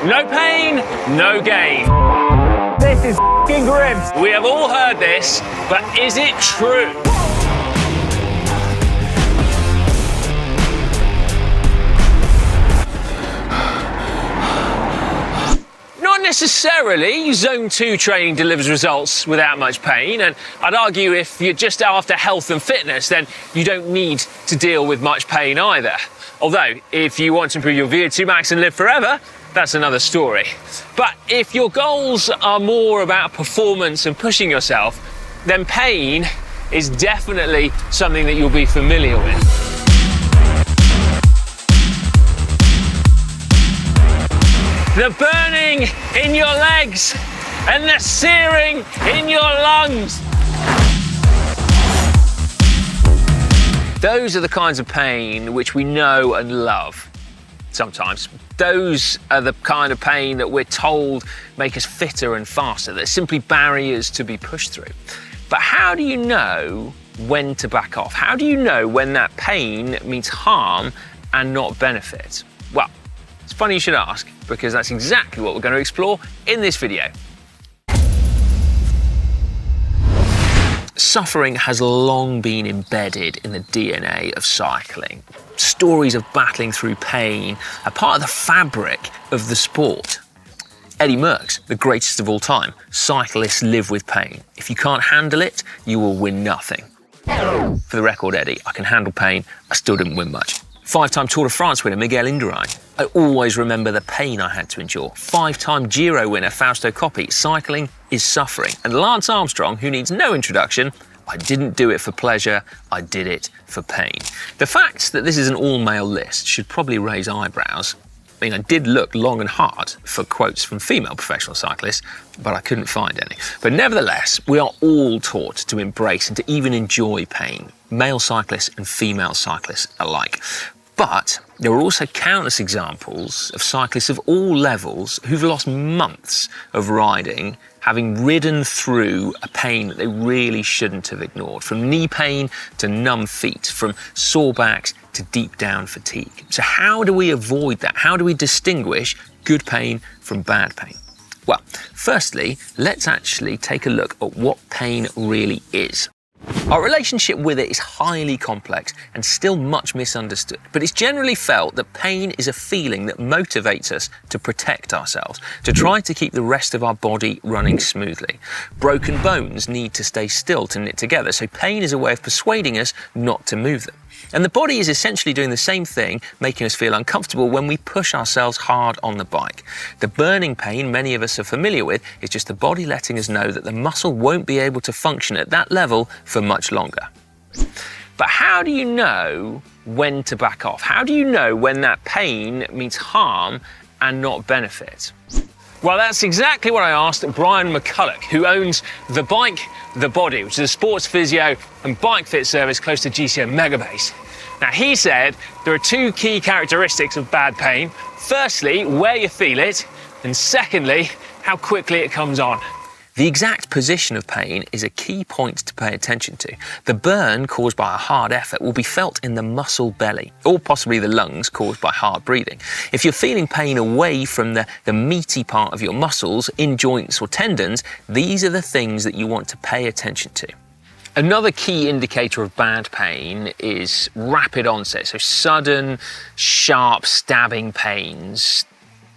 No pain, no gain. This is f***ing grim. We have all heard this, but is it true? Not necessarily. Zone 2 training delivers results without much pain, and I'd argue if you're just after health and fitness, then you don't need to deal with much pain either. Although, if you want to improve your VO2 max and live forever, that's another story. But if your goals are more about performance and pushing yourself, then pain is definitely something that you'll be familiar with. The burning in your legs and the searing in your lungs. Those are the kinds of pain which we know and love sometimes. Those are the kind of pain that we're told make us fitter and faster. They're simply barriers to be pushed through. But how do you know when to back off? How do you know when that pain means harm and not benefit? Well, it's funny you should ask, because that's exactly what we're going to explore in this video. Suffering has long been embedded in the DNA of cycling. Stories of battling through pain are part of the fabric of the sport. Eddie Merckx, the greatest of all time, cyclists live with pain. If you can't handle it, you will win nothing. For the record, Eddie, I can handle pain, I still didn't win much. 5-time Tour de France winner Miguel Indurain. I always remember the pain I had to endure. 5-time Giro winner Fausto Coppi. Cycling is suffering. And Lance Armstrong, who needs no introduction, I didn't do it for pleasure, I did it for pain. The fact that this is an all-male list should probably raise eyebrows. I mean, I did look long and hard for quotes from female professional cyclists, but I couldn't find any. But nevertheless, we are all taught to embrace and to even enjoy pain, male cyclists and female cyclists alike. But there are also countless examples of cyclists of all levels who've lost months of riding, having ridden through a pain that they really shouldn't have ignored. From knee pain to numb feet, from sore backs to deep down fatigue. So how do we avoid that? How do we distinguish good pain from bad pain? Well, firstly, let's actually take a look at what pain really is. Our relationship with it is highly complex and still much misunderstood, but it's generally felt that pain is a feeling that motivates us to protect ourselves, to try to keep the rest of our body running smoothly. Broken bones need to stay still to knit together, so pain is a way of persuading us not to move them. And the body is essentially doing the same thing, making us feel uncomfortable when we push ourselves hard on the bike. The burning pain many of us are familiar with is just the body letting us know that the muscle won't be able to function at that level for much longer. But how do you know when to back off? How do you know when that pain means harm and not benefit? Well, that's exactly what I asked Brian McCulloch, who owns The Bike, The Body, which is a sports physio and bike fit service close to GCO Megabase. Now, he said there are two key characteristics of bad pain. Firstly, where you feel it, and secondly, how quickly it comes on. The exact position of pain is a key point to pay attention to. The burn caused by a hard effort will be felt in the muscle belly, or possibly the lungs caused by hard breathing. If you're feeling pain away from the meaty part of your muscles, in joints or tendons, these are the things that you want to pay attention to. Another key indicator of bad pain is rapid onset, so sudden, sharp, stabbing pains.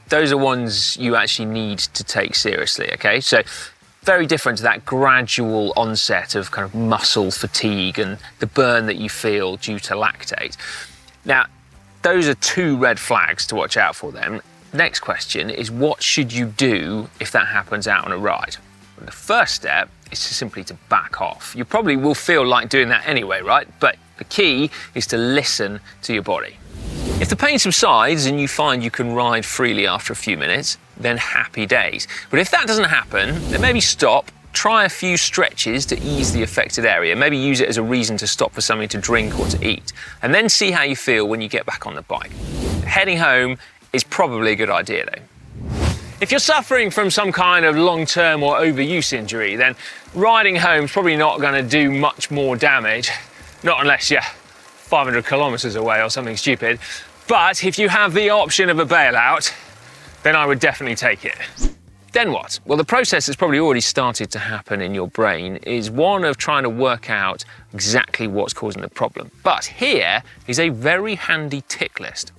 Those are ones you actually need to take seriously, okay? So very different to that gradual onset of kind of muscle fatigue and the burn that you feel due to lactate. Now, those are two red flags to watch out for then. Next question is, what should you do if that happens out on a ride? And the first step is simply to back off. You probably will feel like doing that anyway, right? But the key is to listen to your body. If the pain subsides and you find you can ride freely after a few minutes, then happy days. But if that doesn't happen, then maybe stop, try a few stretches to ease the affected area, maybe use it as a reason to stop for something to drink or to eat, and then see how you feel when you get back on the bike. Heading home is probably a good idea though. If you're suffering from some kind of long-term or overuse injury, then riding home is probably not going to do much more damage, not unless you're 500 kilometers away or something stupid. But if you have the option of a bailout, then I would definitely take it. Then what? Well, the process that's probably already started to happen in your brain is one of trying to work out exactly what's causing the problem. But here is a very handy tick list.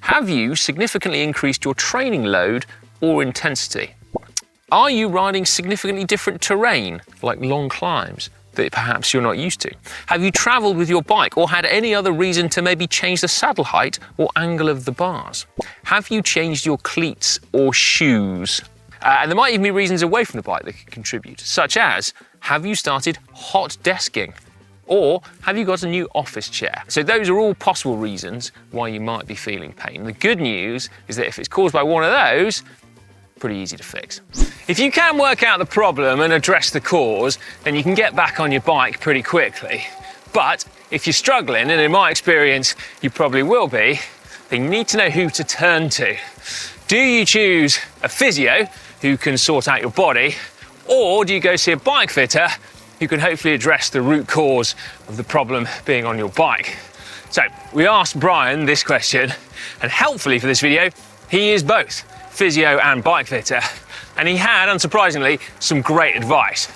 Have you significantly increased your training load or intensity? Are you riding significantly different terrain, like long climbs, that perhaps you're not used to? Have you travelled with your bike or had any other reason to maybe change the saddle height or angle of the bars? Have you changed your cleats or shoes? And there might even be reasons away from the bike that could contribute, such as, have you started hot desking? Or have you got a new office chair? So those are all possible reasons why you might be feeling pain. The good news is that if it's caused by one of those, pretty easy to fix. If you can work out the problem and address the cause, then you can get back on your bike pretty quickly. But if you're struggling, and in my experience you probably will be, then you need to know who to turn to. Do you choose a physio who can sort out your body, or do you go see a bike fitter who can hopefully address the root cause of the problem being on your bike? So we asked Brian this question, and helpfully for this video, he is both physio and bike fitter, and he had, unsurprisingly, some great advice.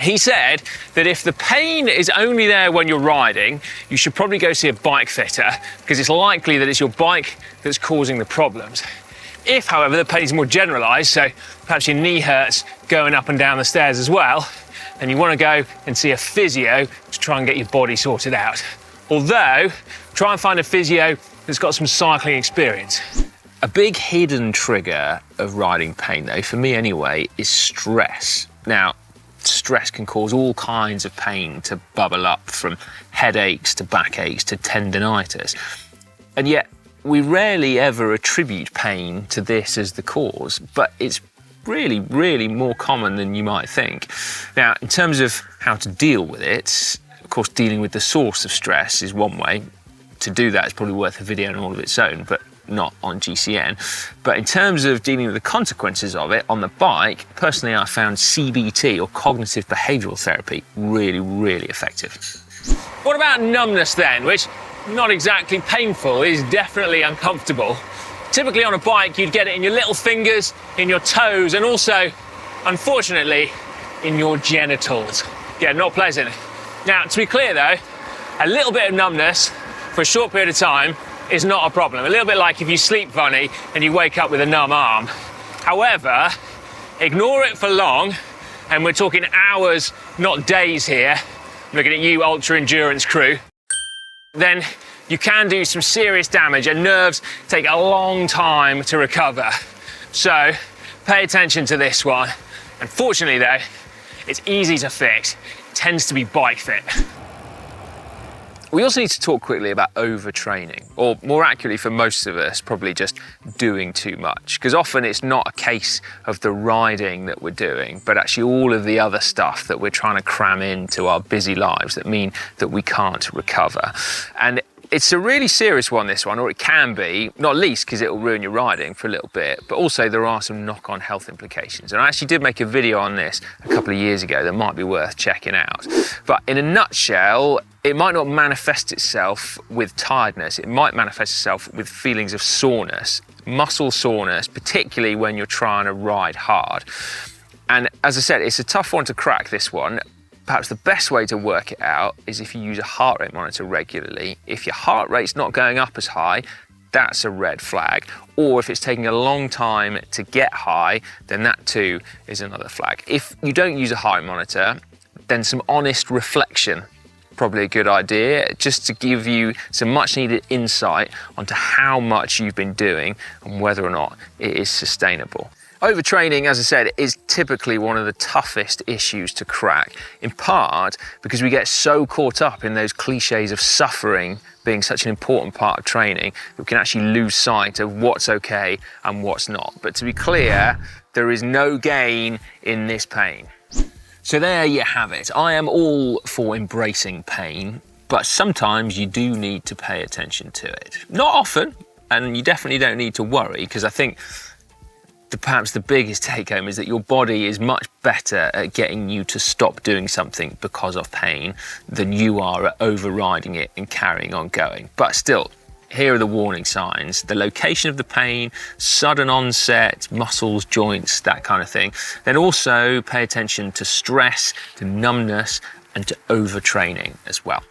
He said that if the pain is only there when you're riding, you should probably go see a bike fitter, because it's likely that it's your bike that's causing the problems. If, however, the pain is more generalised, so perhaps your knee hurts going up and down the stairs as well, then you want to go and see a physio to try and get your body sorted out. Although, try and find a physio that's got some cycling experience. A big hidden trigger of riding pain, though, for me anyway, is stress. Now, stress can cause all kinds of pain to bubble up, from headaches to backaches to tendinitis. And yet, we rarely ever attribute pain to this as the cause, but it's really, really more common than you might think. Now, in terms of how to deal with it, of course, dealing with the source of stress is one way. To do that is probably worth a video in all of its own, but not on GCN. But in terms of dealing with the consequences of it on the bike, personally, I found CBT, or cognitive behavioural therapy, really, really effective. What about numbness then, which, not exactly painful, is definitely uncomfortable. Typically on a bike, you'd get it in your little fingers, in your toes, and also, unfortunately, in your genitals. Yeah, not pleasant. Now, to be clear though, a little bit of numbness for a short period of time is not a problem. A little bit like if you sleep funny and you wake up with a numb arm. However, ignore it for long, and we're talking hours, not days here. I'm looking at you, ultra endurance crew. Then you can do some serious damage, and nerves take a long time to recover. So pay attention to this one. Unfortunately though, it's easy to fix. It tends to be bike fit. We also need to talk quickly about overtraining, or more accurately for most of us, probably just doing too much. Because often it's not a case of the riding that we're doing, but actually all of the other stuff that we're trying to cram into our busy lives that mean that we can't recover. And it's a really serious one, this one, or it can be, not least because it will ruin your riding for a little bit, but also there are some knock-on health implications. And I actually did make a video on this a couple of years ago that might be worth checking out. But in a nutshell, it might not manifest itself with tiredness. It might manifest itself with feelings of soreness, muscle soreness, particularly when you're trying to ride hard. And as I said, it's a tough one to crack, this one. Perhaps the best way to work it out is if you use a heart rate monitor regularly. If your heart rate's not going up as high, that's a red flag. Or if it's taking a long time to get high, then that too is another flag. If you don't use a heart rate monitor, then some honest reflection, probably a good idea, just to give you some much needed insight onto how much you've been doing and whether or not it is sustainable. Overtraining, as I said, is typically one of the toughest issues to crack, in part because we get so caught up in those cliches of suffering being such an important part of training that we can actually lose sight of what's okay and what's not. But to be clear, there is no gain in this pain. So there you have it. I am all for embracing pain, but sometimes you do need to pay attention to it. Not often, and you definitely don't need to worry, because I think perhaps the biggest take home is that your body is much better at getting you to stop doing something because of pain than you are at overriding it and carrying on going. But still, here are the warning signs: the location of the pain, sudden onset, muscles, joints, that kind of thing. Then also pay attention to stress, to numbness, and to overtraining as well.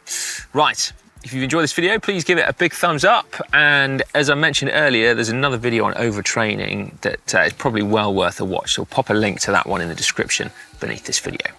Right, if you've enjoyed this video, please give it a big thumbs up. And as I mentioned earlier, there's another video on overtraining that is probably well worth a watch. So I'll pop a link to that one in the description beneath this video.